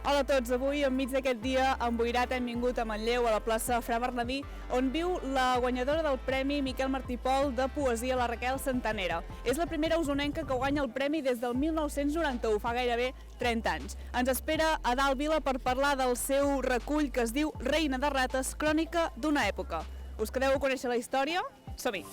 Hola a tots, avui enmig d'aquest dia emboirat hem vingut a Manlleu, a la plaça Fra Bernadí, on viu la guanyadora del Premi Miquel Martí Pol de Poesia, la Raquel Santanera. És la primera usonenca que guanya el premi des del 1991, fa gairebé 30 anys. Ens espera a dalt Vila per parlar del seu recull que es diu Reina de rates, crònica d'una època. Us quedeu a conèixer la història? Som-hi!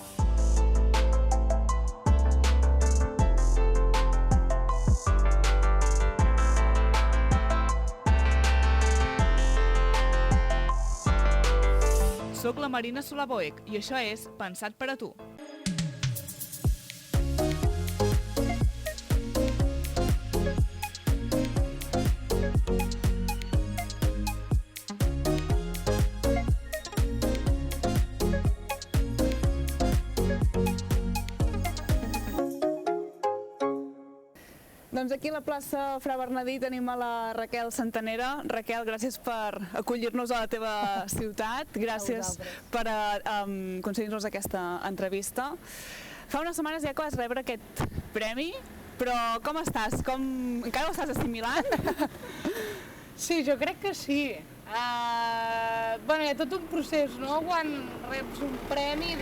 Soc la Marina Solaboec i això és Pensat per a tu. Doncs aquí a la plaça Fra Bernadí tenim a la Raquel Santanera. Raquel, gràcies per acollir-nos a la teva ciutat, gràcies per concedir-nos aquesta entrevista. Fa unes setmanes ja que vas rebre aquest premi, però com estàs? Encara ho estàs assimilant? Sí, jo crec que sí. Hi ha tot un procés, no?, quan reps un premi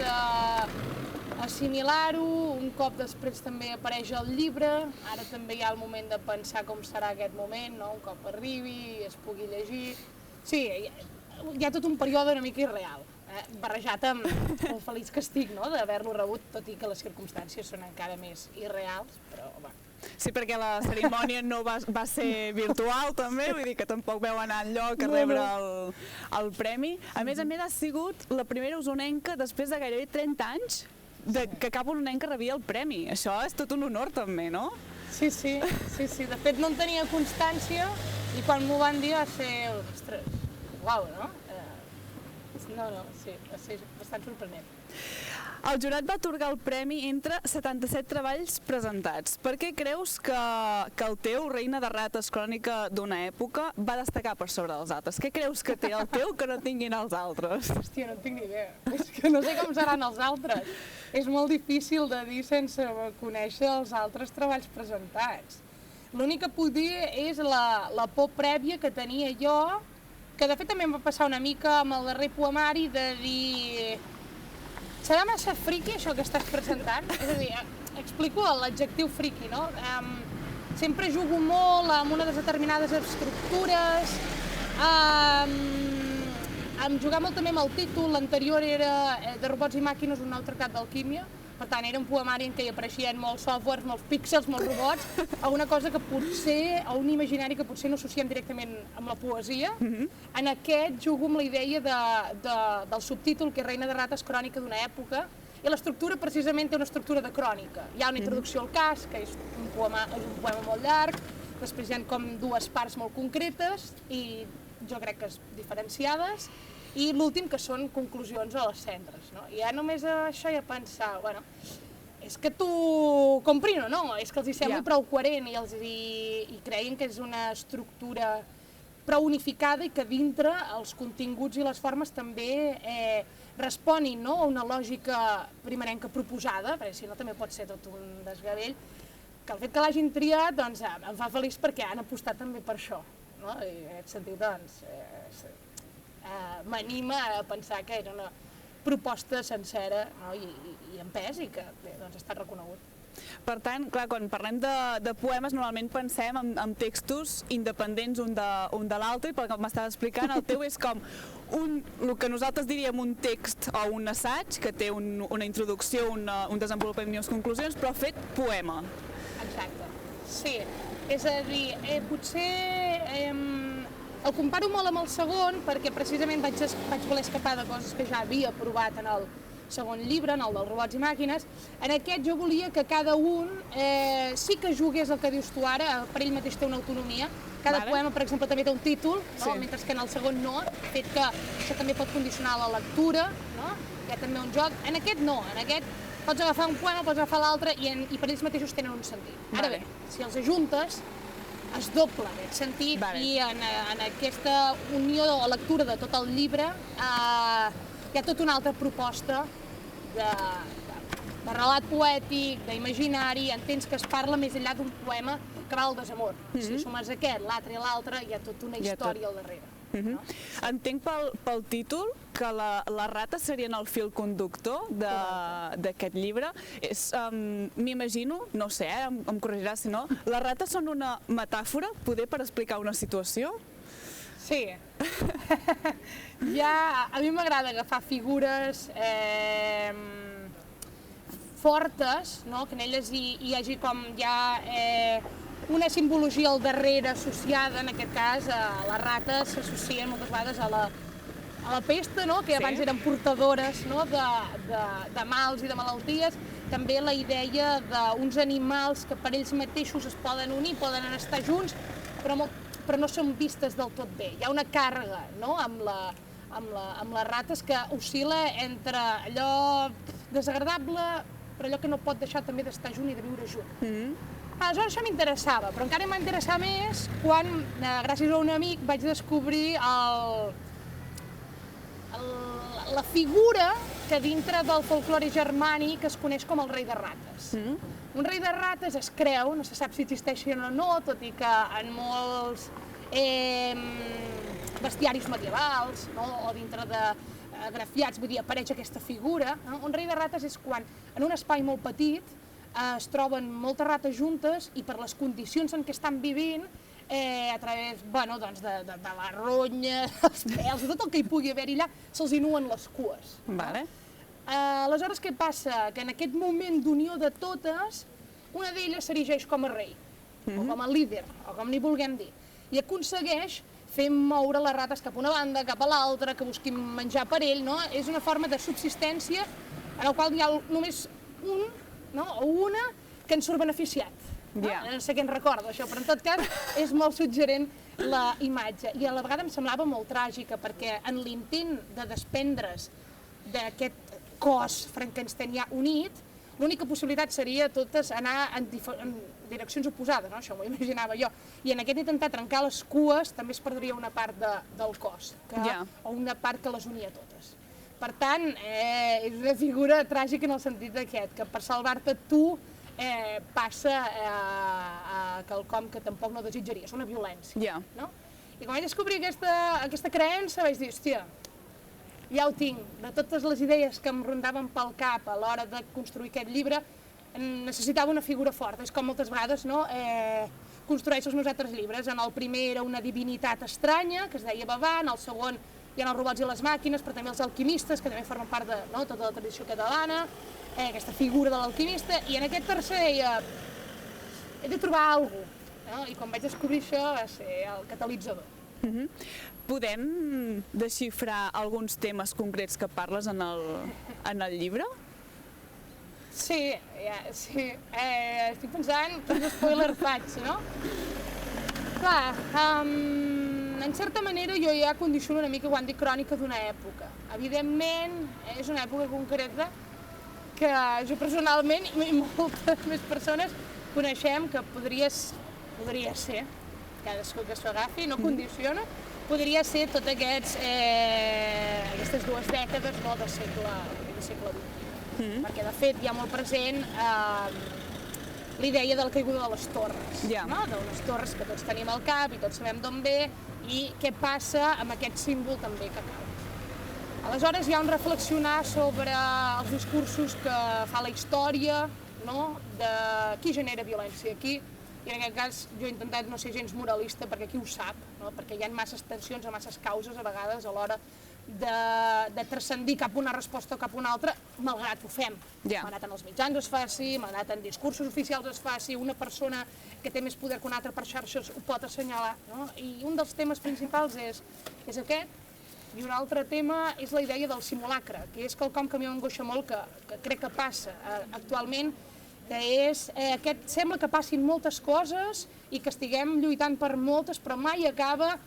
assimilar-ho, un cop després també apareix el llibre, ara també hi ha el moment de pensar com serà aquest moment, no?, un cop arribi, es pugui llegir. Sí, hi ha tot un període una mica irreal, barrejat amb el feliç que estic, no?, d'haver-lo rebut, tot i que les circumstàncies són encara més irreals, però va. Sí, perquè la cerimònia no va ser virtual també, vull dir que tampoc veu anar enlloc a rebre el premi. A més, has sigut la primera usonenca després de gairebé 30 anys que cap usonenca rebia el premi. Això és tot un honor també, no? Sí. De fet no en tenia constància i quan m'ho van dir va ser, ostres, uau, no? Sí, va ser bastant sorprenent. El jurat va atorgar el premi entre 77 treballs presentats. Per què creus que el teu, Reina de rates, crònica d'una època, va destacar per sobre dels altres? Què creus que té el teu que no tinguin els altres? Hòstia, no en tinc ni idea. És que no sé com seran els altres. És molt difícil de dir sense conèixer els altres treballs presentats. L'únic que puc dir és la por prèvia que tenia jo, que de fet també em va passar una mica amb el darrer poemari, de dir... Serà massa friqui això que estàs presentant? És a dir, explico l'adjectiu friqui, no? Sempre jugo molt amb unes determinades estructures, em jugava molt també amb el títol. L'anterior era de robots i màquines, un nou tractat d'alquímia. Per tant, era un poemari en què hi apareixien molts softwares, molts píxels, molts robots, a una cosa que potser, a un imaginari que potser no associem directament amb la poesia. En aquest jugo amb la idea del subtítol, que és Reina de rates, crònica d'una època, i l'estructura precisament té una estructura de crònica. Hi ha una introducció al cas, que és un poema molt llarg, després hi ha com dues parts molt concretes, i jo crec que diferenciades, i l'últim, que són conclusions a les cendres, no? I ja només això ja pensar, bueno, és que t'ho comprin o no, és que els hi sembla prou coherent i creien que és una estructura prou unificada i que dintre els continguts i les formes també responin, no?, a una lògica primerenca proposada, perquè si no també pot ser tot un desgavell, que el fet que l'hagin triat, doncs, em fa feliç perquè han apostat també per això, no? I en aquest sentit, doncs, m'anima a pensar que era una proposta sencera, no?, i en pes, i que ha estat reconegut. Per tant, clar, quan parlem de poemes normalment pensem en textos independents un de l'altre, i pel que m'estàs explicant, el teu és com el que nosaltres diríem un text o un assaig, que té una introducció, un desenvolupament i unes conclusions, però fet poema. Exacte, sí. És a dir, potser el comparo molt amb el segon perquè precisament vaig voler escapar de coses que ja havia provat en el segon llibre, en el dels robots i màquines. En aquest jo volia que cada un sí que jugués el que dius tu ara, per ell mateix té una autonomia. Cada poema, per exemple, també té un títol, mentre que en el segon no, fet que això també pot condicionar la lectura, hi ha també un joc. En aquest no, en aquest pots agafar un poema, pots agafar l'altre i per ells mateixos tenen un sentit. Ara bé, si els ajuntes, es doble aquest sentit i en aquesta unió o lectura de tot el llibre hi ha tota una altra proposta de relat poètic, d'imaginari, entens que es parla més enllà d'un poema que va al desamor. Si sumes aquest, l'altre i l'altre, hi ha tota una història al darrere. Entenc pel títol que les rates serien el fil conductor d'aquest llibre. M'imagino, no sé, em corregiràs si no, les rates són una metàfora, poder per explicar una situació? Sí. A mi m'agrada agafar figures fortes, que en elles hi hagi com ja una simbologia al darrere associada, en aquest cas, les rates s'associen moltes vegades a la pesta, que abans eren portadores de mals i de malalties. També la idea d'uns animals que per ells mateixos es poden unir, poden estar junts, però no són vistes del tot bé. Hi ha una càrrega amb les rates que oscil·la entre allò desagradable, però allò que no pot deixar també d'estar junt i de viure junt. Aleshores això m'interessava, però encara m'interessava més quan, gràcies a un amic, vaig descobrir la figura que dintre del folklore germànic es coneix com el rei de rates. Un rei de rates es creu, no se sap si existeixen o no, tot i que en molts bestiaris medievals o dintre de grafiats, vull dir, apareix aquesta figura. Un rei de rates és quan en un espai molt petit es troben moltes rates juntes i per les condicions en què estan vivint, a través de la ronya, els pèls, de tot el que hi pugui haver allà, se'ls inuen les cues. Aleshores, què passa? Que en aquest moment d'unió de totes, una d'elles s'erigeix com a rei, o com a líder, o com n'hi vulguem dir, i aconsegueix fer moure les rates cap a una banda, cap a l'altra, que busquin menjar per ell. És una forma de subsistència en la qual hi ha només un o una que en surt beneficiat. No sé què en recordo, això, però en tot cas és molt suggerent la imatge. I a la vegada em semblava molt tràgica, perquè en l'intent de desprendre's d'aquest cos frankensteinià unit, l'única possibilitat seria totes anar en direccions oposades, això m'ho imaginava jo. I en aquest intentar trencar les cues també es perdria una part del cos, o una part que les unia totes. Per tant, és una figura tràgica en el sentit aquest, que per salvar-te tu passa a quelcom que tampoc no desitjaries, una violència. I quan vaig descobrir aquesta creença vaig dir, hòstia, ja ho tinc, de totes les idees que em rondaven pel cap a l'hora de construir aquest llibre, necessitava una figura forta. És com moltes vegades construeixo els meus altres llibres. En el primer era una divinitat estranya, que es deia Bavà, en el segon hi ha els robots i les màquines, però també els alquimistes, que també formen part de tota la tradició catalana, aquesta figura de l'alquimista, i en aquest tercer deia, he de trobar alguna cosa, i quan vaig descobrir això va ser el catalitzador. Podem desxifrar alguns temes concrets que parles en el llibre? Sí, estic pensant quins spoilers faig, no? Clar, en certa manera jo ja condiciono una mica quan dic crònica d'una època. Evidentment, és una època concreta que jo personalment i moltes més persones coneixem que podria ser, cadascú que s'ho agafi, no condiciona, podria ser totes aquestes dues dècades del segle XX. Perquè, de fet, hi ha molt present la idea de la caiguda de les torres, d'unes torres que tots tenim al cap i tots sabem d'on ve i què passa amb aquest símbol també que cau. Aleshores hi ha un reflexionar sobre els discursos que fa la història, de qui genera violència aquí, i en aquest cas jo he intentat no ser gens moralista perquè qui ho sap, perquè hi ha masses tensions o masses causes a vegades a l'hora de transcendir cap a una resposta o cap a una altra, malgrat ho fem. Malgrat en els mitjans es faci, malgrat en discursos oficials es faci, una persona que té més poder que una altra per xarxes ho pot assenyalar. I un dels temes principals és aquest, i un altre tema és la idea del simulacre, que és quelcom que a mi m'angoixa molt, que crec que passa actualment, que és sembla que passin moltes coses i que estiguem lluitant per moltes, però mai acaba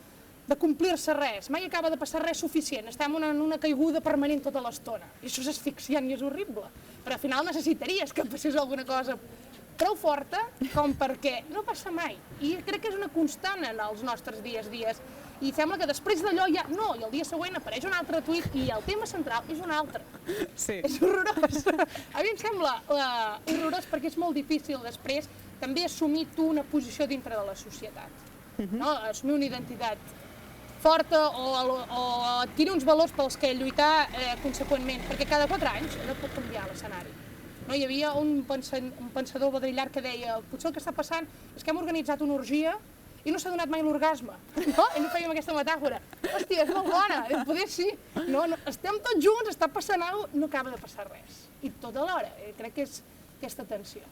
de complir-se res, mai acaba de passar res suficient, estem en una caiguda permanent tota l'estona, i això és asfixiant i és horrible, però al final necessitaries que passés alguna cosa prou forta com perquè no passa mai. I crec que és una constant en els nostres dies. I sembla que després d'allò ja... No, i el dia següent apareix un altre tuit i el tema central és un altre. Sí. És horrorós. A mi em sembla horrorós perquè és molt difícil després també assumir tu una posició dintre de la societat. No? Assumir una identitat forta o adquirir uns valors pels que lluitar conseqüentment, perquè cada 4 anys no pot canviar l'escenari. No, hi havia un pensador baudrillard que deia potser el que està passant és que hem organitzat una orgia i no s'ha donat mai l'orgasme, no? I no fèiem aquesta metàfora. Hòstia, és molt bona, poder sí. No, estem tots junts, està passant alguna cosa, no acaba de passar res. I tot alhora, crec que és aquesta tensió.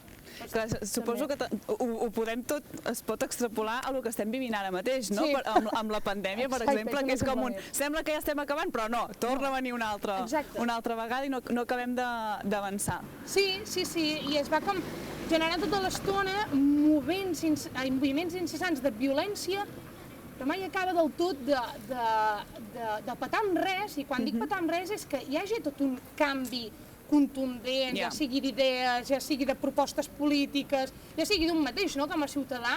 Clar, suposo que ho podem tot, es pot extrapolar a el que estem vivint ara mateix, no? Sí. Amb la pandèmia, per exemple, que és com un... Sembla que ja estem acabant, però no, torna a venir una altra vegada i no acabem d'avançar. Sí, i es va com generant tota l'estona moviments incessants de violència, però mai acaba del tot de petar amb res, i quan dic petar amb res és que hi hagi tot un canvi contundent, ja sigui d'idees, ja sigui de propostes polítiques, ja sigui d'un mateix, no?, com a ciutadà.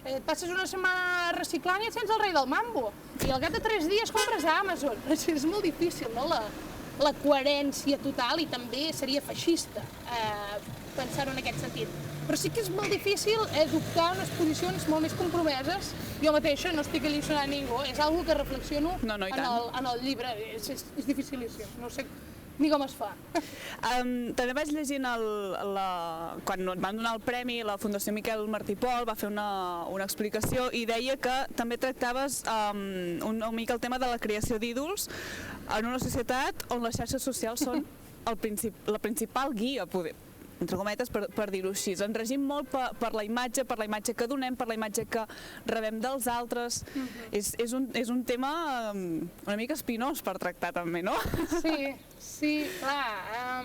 Et passes una setmana reciclant i et sents el rei del mambo. I al cap de 3 dies compres a Amazon. És molt difícil, no?, la coherència total, i també seria feixista pensar-ho en aquest sentit. Però sí que és molt difícil adoptar unes posicions molt més compromeses. Jo mateixa no estic alliçonant ningú, és una que reflexiono en el llibre. És dificilíssim, no sé ni com es fa. També vaig llegint quan et van donar el premi, la Fundació Miquel Martí i Pol va fer una explicació i deia que també tractaves una mica el tema de la creació d'ídols en una societat on les xarxes socials són la principal guia, entre cometes, per dir-ho així. Ens regim molt per la imatge que donem, per la imatge que rebem dels altres. És un tema una mica espinós per tractar també, no? Sí, clar.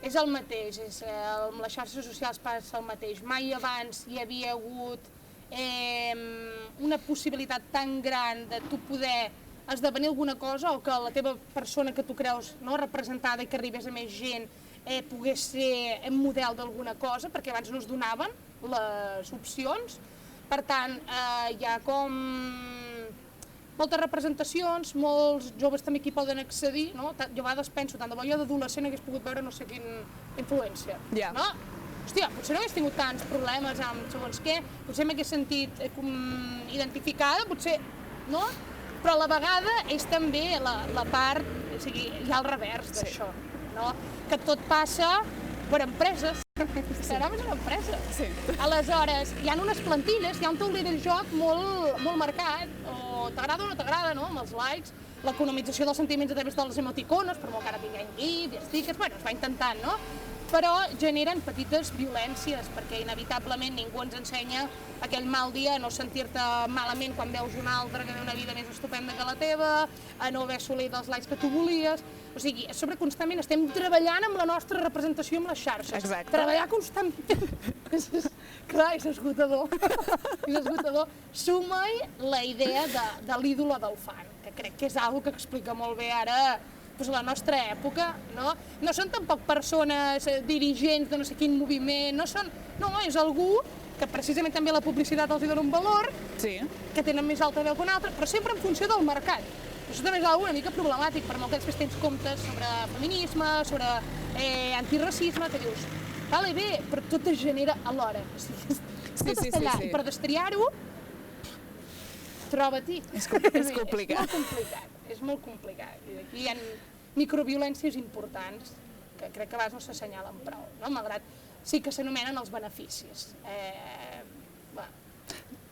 És el mateix, amb les xarxes socials passa el mateix. Mai abans hi havia hagut una possibilitat tan gran de tu poder esdevenir alguna cosa, o que la teva persona que tu creus representada i que arribés a més gent pogués ser model d'alguna cosa, perquè abans no es donaven les opcions. Per tant, hi ha com moltes representacions, molts joves també qui poden accedir, no? Jo a vegades penso, tant de bo jo d'adolescent hagués pogut veure no sé quin influencer, no? Hòstia, potser no hagués tingut tants problemes amb segons què, potser m'hagués sentit identificada, potser, no? Però a la vegada és també la part, o sigui, hi ha el revers d'això, no? Que tot passa per empreses. Instagram és una empresa. Aleshores, hi ha unes plantilles, hi ha un tauler de joc molt marcat, o t'agrada o no t'agrada, no?, amb els likes, l'economització dels sentiments a través de les emoticones, per molt que ara tinguem gifs i stickers, bueno, es va intentant, no? Però generen petites violències, perquè inevitablement ningú ens ensenya aquell mal dia, a no sentir-te malament quan veus un altre que té una vida més estupenda que la teva, a no haver assolit els likes que tu volies. O sigui, sobre constantment estem treballant amb la nostra representació amb les xarxes. Exacte. Treballar constantment. Clar, és esgotador. És esgotador. Suma-hi la idea de l'ídolo del fan, que crec que és una que explica molt bé ara la nostra època, no? No són tampoc persones dirigents de no sé quin moviment, no, és algú que precisament també la publicitat els dona un valor, que tenen més alta veu que un altre, però sempre en funció del mercat. Això també és una mica problemàtic, per molt que després tens comptes sobre feminisme, sobre antiracisme, que dius, vale, bé, però tot es genera alhora. Tot està allà, i per destriar-ho, troba-t'hi. És complicat. És molt complicat. Aquí hi ha microviolències importants que crec que a vegades no s'assenyalen prou, no? Malgrat sí que s'anomenen els beneficis.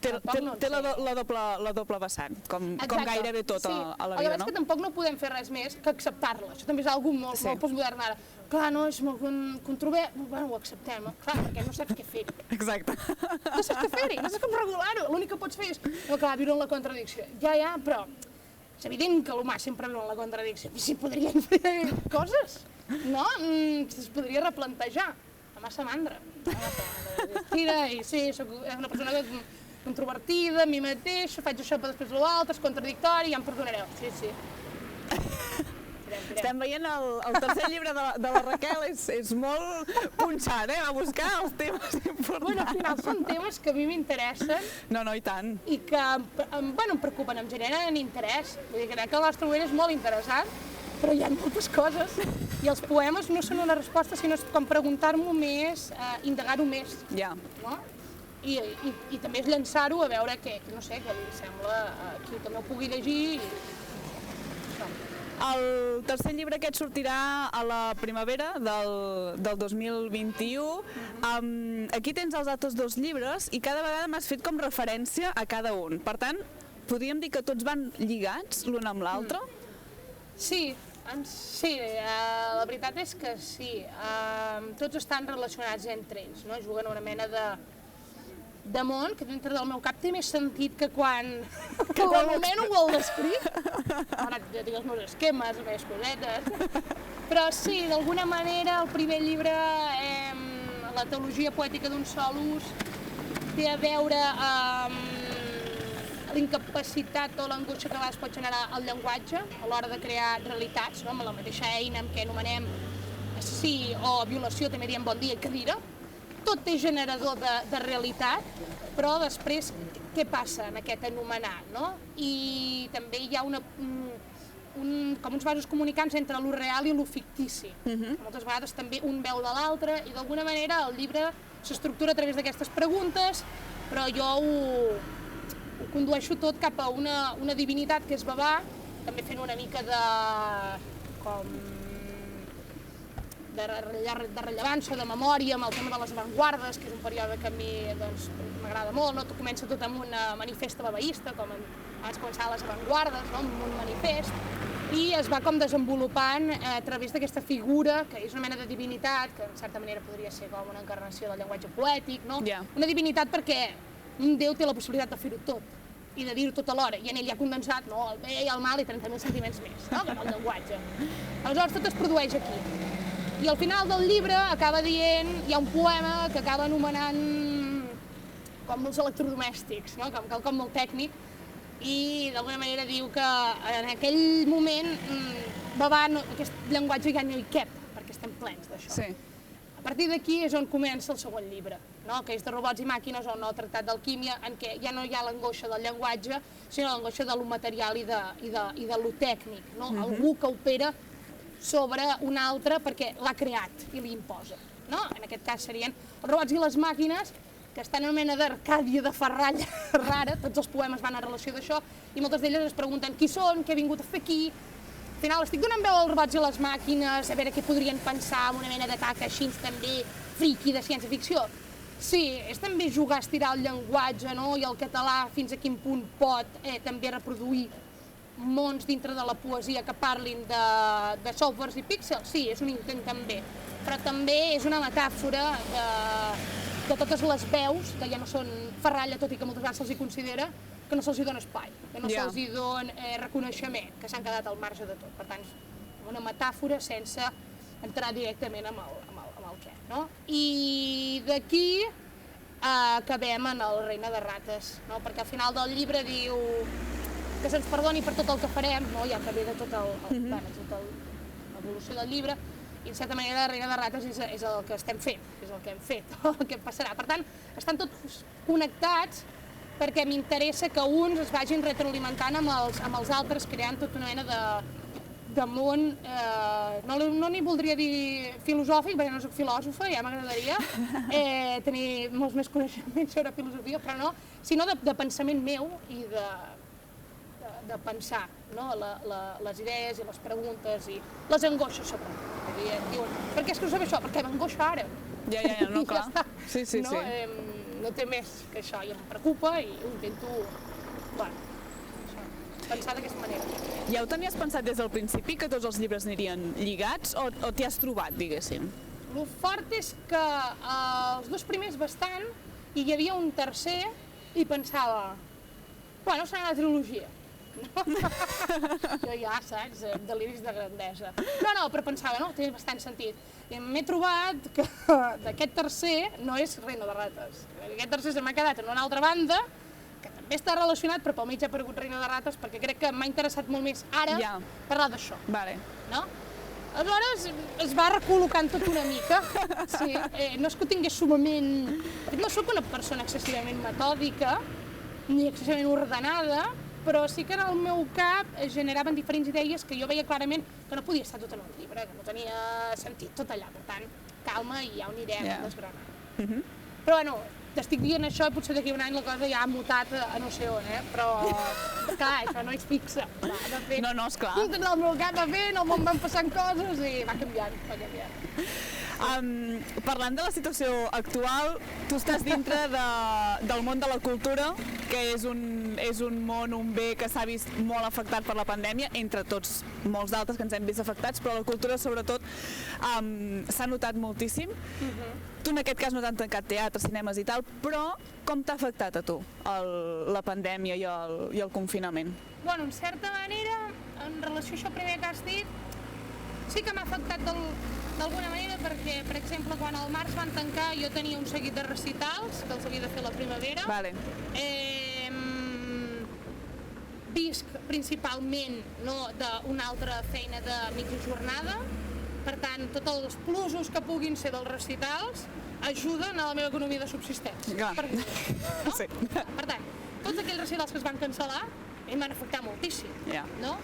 Té la doble vessant, com gairebé tot a la vida, no? El que és que tampoc no podem fer res més que acceptar-la. Això també és una cosa molt postmodern ara. Clar, no, és molt controvers, bueno, ho acceptem, clar, perquè no saps què fer-hi. Exacte. No saps què fer-hi, no saps com regular-ho. L'únic que pots fer és, no, clar, viure en la contradicció. Ja, però és evident que l'humà sempre viu en la contradicció. I si podrien fer coses, no? Es podria replantejar. La massa mandra. Tira, i sí, soc una persona controvertida, a mi mateixa, faig això però després l'altre, és contradictori, ja em perdonareu. Sí. Estem veient el tercer llibre de la Raquel, és molt punxat, va buscar els temes importants. Bueno, al final són temes que a mi m'interessen. No, i tant. I que, em preocupen, em generen interès. Vull dir, crec que el nostre moment és molt interessant, però hi ha moltes coses. I els poemes no són una resposta, sinó com preguntar-m'ho més, indagar-ho més. Ja. No? I també és llançar-ho a veure què li sembla, qui també ho pugui llegir. El tercer llibre aquest sortirà a la primavera del 2021. Aquí tens els altres dos llibres i cada vegada m'has fet com referència a cada un. Per tant, podríem dir que tots van lligats l'un amb l'altre? Sí, la veritat és que sí. Tots estan relacionats entre ells, no? Juguen una mena de món que dintre del meu cap té més sentit que quan l'anomeno o el descric. Ara ja tinc els meus esquemes, les meves cosetes. Però sí, d'alguna manera el primer llibre, la teologia poètica d'un sol ús, té a veure amb l'incapacitat o l'angoixa que a vegades pot generar el llenguatge a l'hora de crear realitats, no? Amb la mateixa eina amb què anomenem assassí o violació, també diem bon dia i cadira. Tot és generador de realitat, però després què passa en aquest anomenat, no? I també hi ha com uns vasos comunicants entre lo real i lo fictici. Moltes vegades també un veu de l'altre i d'alguna manera el llibre s'estructura a través d'aquestes preguntes, però jo ho condueixo tot cap a una divinitat que és Babà, també fent una mica de rellevància, de memòria, amb el tema de les avantguardes, que és un període que a mi m'agrada molt, no? Comença tot amb una manifesta babaista, com abans començaven les avantguardes, no? Amb un manifest, i es va com desenvolupant a través d'aquesta figura, que és una mena de divinitat, que en certa manera podria ser com una encarnació del llenguatge poètic, no? Una divinitat perquè un déu té la possibilitat de fer-ho tot, i de dir-ho tot alhora, i en ell hi ha condensat el bé i el mal i 30.000 sentiments més, no? Com el llenguatge. Aleshores tot es produeix aquí. I al final del llibre acaba dient, hi ha un poema que acaba anomenant com els electrodomèstics, no? Com quelcom molt tècnic, i d'alguna manera diu que en aquell moment Babà, aquest llenguatge ja no hi cap, perquè estem plens d'això. Sí. A partir d'aquí és on comença el segon llibre, no? Que és de robots i màquines o el nou tractat d'alquímia, en què ja no hi ha l'angoixa del llenguatge, sinó l'angoixa de lo material i de lo tècnic, no? Algú que opera sobre un altre perquè l'ha creat i li imposa, no? En aquest cas serien els robots i les màquines, que estan en una mena d'Arcàdia de ferralla rara, tots els poemes van a relació d'això, i moltes d'elles es pregunten qui són, què he vingut a fer aquí. Al final estic donant veu als robots i les màquines, a veure què podrien pensar amb una mena d'atac així també friqui de ciència-ficció. Sí, és també jugar a estirar el llenguatge, no? I el català fins a quin punt pot també reproduir mons dintre de la poesia que parlin de softwares i píxels. Sí, és un intent també, però també és una metàfora de totes les veus, que ja no són ferralla, tot i que moltes vegades se'ls considera, que no se'ls dona espai, que no se'ls dona reconeixement, que s'han quedat al marge de tot. Per tant, és una metàfora sense entrar directament amb el què, no? I d'aquí acabem en el Reina de Rates, no? Perquè al final del llibre diu que se'ns perdoni per tot el que farem, no? Ja que ve de tota l'evolució del llibre, i en certa manera la Reina de Rates és el que estem fent, és el que hem fet, el que passarà. Per tant, estan tots connectats perquè m'interessa que uns es vagin retroalimentant amb els altres, creant tota una mena de món, no n'hi voldria dir filosòfic, perquè no soc filòsofa, ja m'agradaria tenir molts més coneixements sobre filosofia, però no, sinó de pensament meu i de pensar, no? Les idees i les preguntes i les angoixes, sobretot. Diuen, per què escrius sobre això? Perquè m'angoixa ara. Ja, no, clar. Sí. No té més que això, i em preocupa i ho intento pensar d'aquesta manera. Ja ho tenies pensat des del principi, que tots els llibres anirien lligats, o t'hi has trobat, diguéssim? El fort és que els dos primers bastant, i hi havia un tercer, i pensava, bueno, serà una trilogia. Jo ja, saps, deliris de grandesa. No, però pensava, no, té bastant sentit. I m'he trobat que aquest tercer no és Reina de Rates. Aquest tercer se m'ha quedat en una altra banda, que també també està relacionat, però pel mig ha aparegut Reina de Rates, perquè crec que m'ha interessat molt més ara parlar d'això. Vale. No? Aleshores es va recol·locant tot una mica. Sí, no és que ho tingués sumament... No sóc una persona excessivament metòdica, ni excessivament ordenada, però sí que en el meu cap es generaven diferents idees que jo veia clarament que no podia estar tot en un llibre, que no tenia sentit tot allà. Per tant, calma i ja ho anirem desgranant. Però bueno, t'estic dient això i potser d'aquí un any la cosa ja ha mutat a no sé on, però clar, això no és fixe. De fet, no, esclar. El meu cap va fent, el món van passant coses i va canviant, va canviant. Parlant de la situació actual, tu estàs dintre del món de la cultura, que és un món, un bé que s'ha vist molt afectat per la pandèmia, entre tots molts d'altres que ens hem vist afectats, però la cultura sobretot s'ha notat moltíssim. Tu en aquest cas no t'han tancat teatres, cinemes i tal, però com t'ha afectat a tu la pandèmia i el confinament? Bueno, en certa manera, en relació a això primer que has dit, sí que m'ha afectat d'alguna manera perquè, per exemple, quan al març van tancar jo tenia un seguit de recitals que els havia de fer a la primavera. Vale. Visc principalment d'una altra feina de mitja jornada, per tant, tots els plusos que puguin ser dels recitals ajuden a la meva economia de subsistència. Clar. No? Sí. Per tant, tots aquells recitals que es van cancel·lar em van afectar moltíssim. No?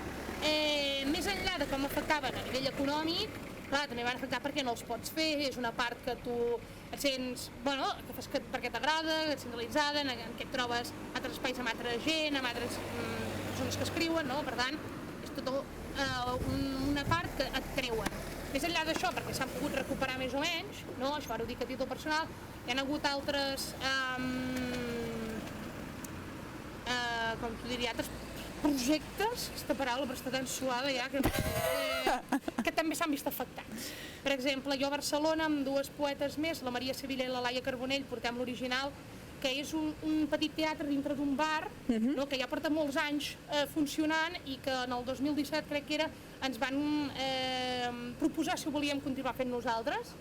Més enllà de com m'afectaven a nivell econòmic, clar, també van afectar perquè no els pots fer, és una part que tu et sents, bueno, que fas perquè t'agrada, et sents realitzada, en què et trobes altres espais amb altra gent, amb altres persones que escriuen, no? Per tant, és tota una part que et treuen. Més enllà d'això, perquè s'han pogut recuperar més o menys, no? Això ara ho dic a títol personal, hi ha hagut altres, com t'ho diria, altres projectes, aquesta paraula però està tan suada ja, que també s'han vist afectats. Per exemple, jo a Barcelona amb dues poetes més, la Maria Sevilla i la Laia Carbonell, portem l'original, que és un petit teatre dintre d'un bar, que ja porta molts anys funcionant i que en el 2017 crec que era, ens van proposar si ho volíem continuar fent nosaltres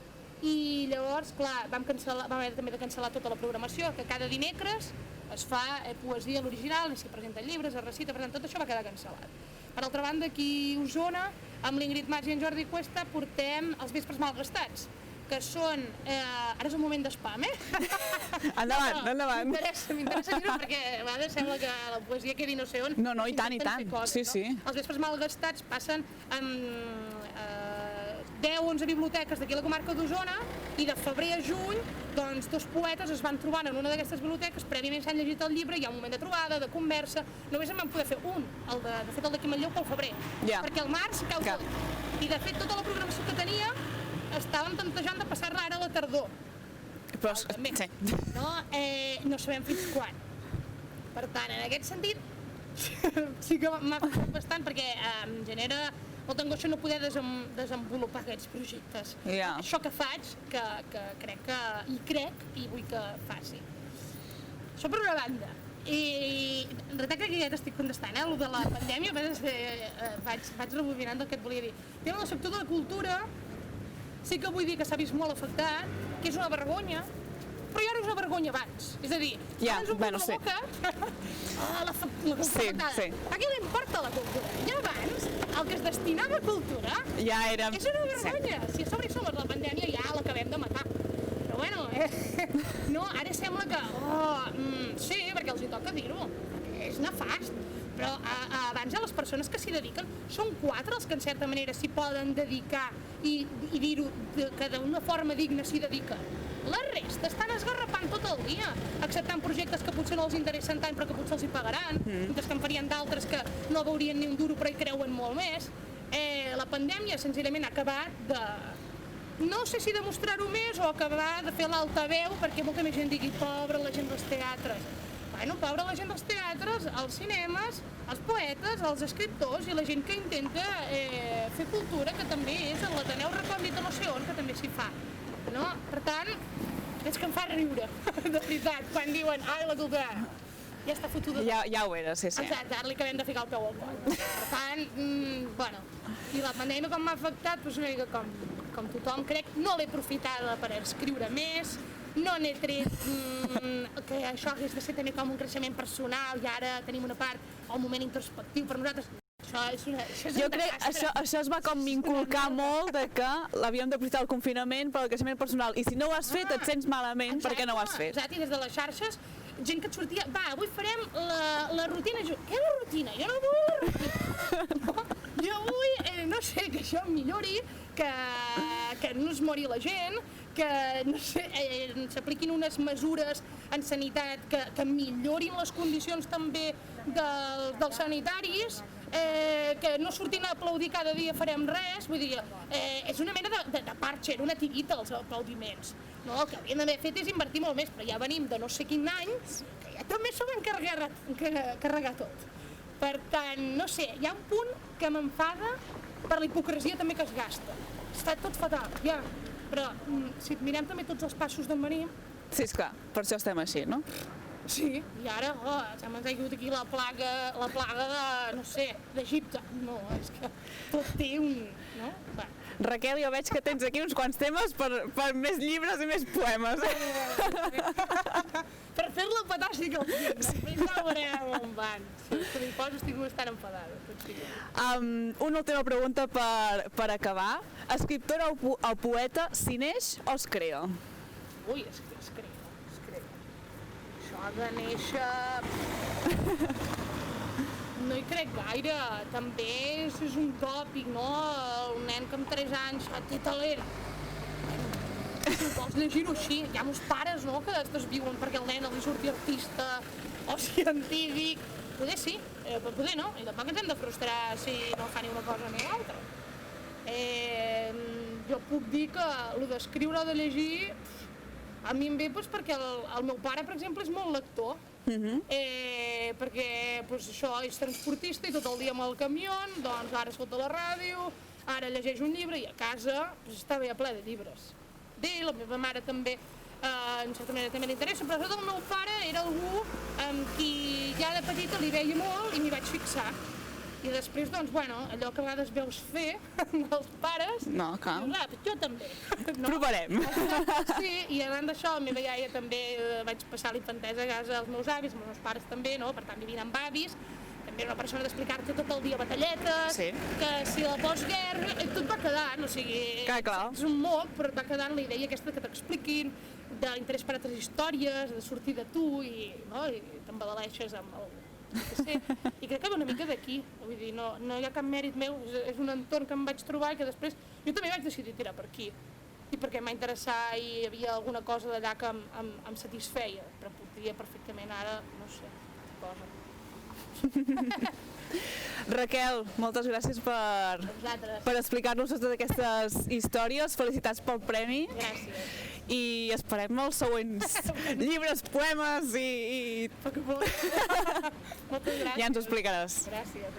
i llavors, clar, vam haver també de cancel·lar tota la programació, que cada dimecres es fa poesia a l'original, s'hi presenten llibres, es recita, per tant, tot això va quedar cancel·lat. Per altra banda, aquí a Osona, amb l'Ingrid Mas i en Jordi Cuesta, portem els Vespres Malgastats, que són... Ara és un moment d'espam, Endavant, endavant. M'interessa dir-ho perquè a vegades sembla que la poesia quedi no sé on. No, i tant, i tant. Sí. Els Vespres Malgastats passen amb 10-11 biblioteques d'aquí a la comarca d'Osona i de febrer a juny, doncs, dos poetes es van trobant en una d'aquestes biblioteques, prèviament s'han llegit el llibre, hi ha un moment de trobada, de conversa, només en van poder fer un, de fet el d'aquí Manlleu pel febrer, perquè al març cau tot. I de fet tota la programació que tenia estàvem plantejant de passar-la ara a la tardor. Però, sí. No sabem fins quan. Per tant, en aquest sentit, sí que m'ha afectat bastant perquè em genera molta angoixa no poder desenvolupar aquests projectes. Això que faig, que crec i vull que faci. Això per una banda. I en realitat crec que ja t'estic contestant, el de la pandèmia, vaig rebobinant del que et volia dir. En el sector de la cultura sí que vull dir que s'ha vist molt afectat, que és una vergonya, però ja no és una vergonya abans. És a dir, abans un cop la boca, la cultura afectada. A qui li importa la cultura? I abans, el que es destinava a cultura és una vergonya. Si a sobre som la pandèmia ja l'acabem de matar. Però bueno, no, ara sembla que, sí, perquè els hi toca dir-ho, és nefast. Però abans les persones que s'hi dediquen són 4 els que en certa manera s'hi poden dedicar i dir-ho que d'una forma digna s'hi dediquen. La resta estan esgarrapant tot el dia, acceptant projectes que potser no els interessen tant però que potser els hi pagaran, mentre que en farien d'altres que no veurien ni un duro però hi creuen molt més. La pandèmia senzillament ha acabat de... No sé si demostrar-ho més o acabar de fer l'altaveu perquè molta més gent digui pobra la gent dels teatres. Bueno, pobra la gent dels teatres, els cinemes, els poetes, els escriptors i la gent que intenta fer cultura, que també és en l'Ateneu Recòndit de no sé on, que també s'hi fa. No? Per tant, és que em fa riure, de veritat, quan diuen ai, la cultura ja està fotuda. Ja ho era, sí. Exacte, ara li acabem de ficar el peu al coll. Per tant, bueno, i la pandèmia com m'ha afectat, doncs una mica com tothom, crec, no l'he aprofitada per escriure més, no n'he tret que això hagués de ser també com un creixement personal i ara tenim una part, o un moment introspectiu per nosaltres. Jo crec que això es va com inculcar molt de que l'havíem d'aprofitar el confinament per al creixement personal i si no ho has fet et sents malament perquè no ho has fet. Exacte, i des de les xarxes, gent que et sortia, va, avui farem la rutina. Què és la rutina? Jo no vull la rutina. Jo vull, no sé, que això millori, que no es mori la gent, que no sé, s'apliquin unes mesures en sanitat que millorin les condicions també dels sanitaris, que no surtin a aplaudir cada dia farem res, vull dir, és una mena de parxa, era una tirita els aplaudiments. No, el que hauríem d'haver fet és invertir molt més, però ja venim de no sé quin any, que ja també s'ho van carregar tot. Per tant, no sé, hi ha un punt que m'enfada per la hipocresia també que es gasta. Està tot fatal, ja, però si mirem també tots els passos d'en Marí... Sí, esclar, per això estem així, no? Sí, i ara, sembla que ha caigut aquí la plaga de, no sé, d'Egipte. No, és que tot té un... No? Va. Raquel, jo veig que tens aquí uns quants temes per més llibres i més poemes. Per fer-la petar sí que el tinc, després ja veurem on van. Si m'hi poso estic bastant enfadada. Una última pregunta per acabar. Escriptora o poeta, s'hi neix o es crea? Ui, es crea. Això de néixer... No hi crec gaire, també és un tòpic, no? Un nen que amb 3 anys té talent. Si vols llegir-ho així, hi ha molts pares, no?, que es viuen perquè el nen li surti artista o científic. Poder sí, però poder no, i tampoc ens hem de frustrar si no fa ni una cosa ni l'altra. Jo puc dir que el d'escriure o de llegir a mi em ve perquè el meu pare, per exemple, és molt lector, perquè això és transportista i tot el dia amb el camió, doncs ara escolta la ràdio, ara llegeix un llibre i a casa està bé ple de llibres. La meva mare també, en certa manera, també l'interessa, però sobretot el meu pare era algú amb qui ja de petita li veia molt i m'hi vaig fixar. I després, doncs, bueno, allò que a vegades veus fer amb els pares, no, clar. Dius, jo també. No? Provarem. Sí, i arran d'això, la meva iaia també vaig passar l'infantesa a casa als meus avis, els meus pares també, no? Per tant, vivint amb avis, també era una persona d'explicar-te tot el dia batalletes, sí. Que si la postguerra, tot va quedant, o sigui, clar. És un moc, però et va quedant la idea aquesta que t'expliquin, d'interès per altres històries, de sortir de tu i t'embadaleixes amb el... Sí. I crec que ve una mica d'aquí, vull dir, no hi ha cap mèrit meu, és un entorn que em vaig trobar i que després jo també vaig decidir tirar per aquí i perquè m'ha interessat i hi havia alguna cosa d'allà que em satisfeia, però podria perfectament ara, no sé, cosa. Raquel, moltes gràcies per explicar-nos totes aquestes històries, felicitats pel premi. Gràcies. I esperem els següents llibres, poemes i... Moltes gràcies. Ja ens ho explicaràs. Gràcies.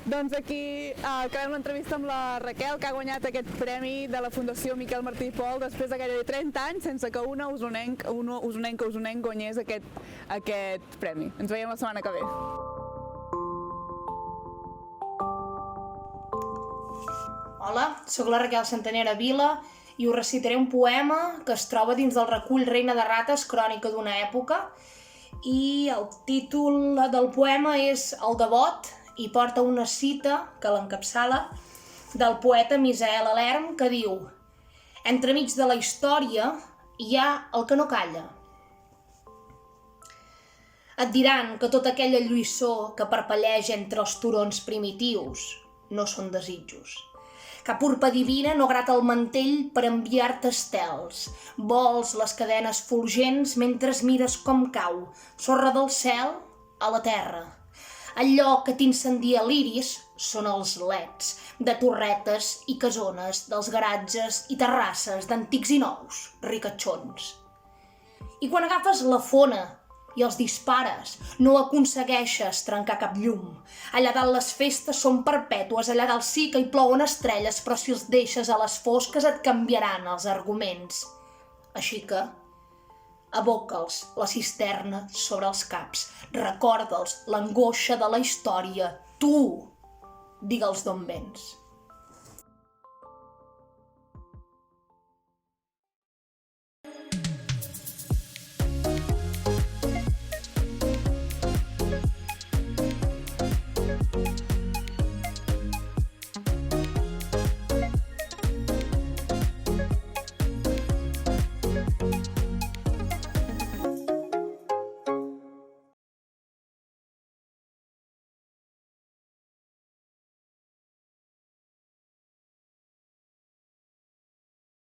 Doncs aquí acabem l'entrevista amb la Raquel, que ha guanyat aquest premi de la Fundació Miquel Martí i Pol després de gairebé 30 anys sense que una usonenc guanyés aquest premi. Ens veiem la setmana que ve. Hola, sóc la Raquel Santanera Vila i us recitaré un poema que es troba dins del recull Reina de rates, crònica d'una època, i el títol del poema és El devot i porta una cita que l'encapçala del poeta Misael Alerm que diu: entremig de la història hi ha el que no calla. Et diran que tota aquella lluïssor que parpelleix entre els turons primitius no són desitjos. Cap urpa divina no grata el mantell per enviar-te estels. Vols les cadenes fulgents mentre mires com cau, sorra del cel a la terra. Allò que t'incendia l'iris són els leds de torretes i casones, dels garatges i terrasses d'antics i nous ricatxons. I quan agafes la fona i els dispares, no aconsegueixes trencar cap llum. Allà dalt les festes són perpètues, allà dalt sí que hi plouen estrelles, però si els deixes a les fosques et canviaran els arguments. Així que aboca'ls la cisterna sobre els caps, recorda'ls l'angoixa de la història. Tu, digue'ls d'on vens.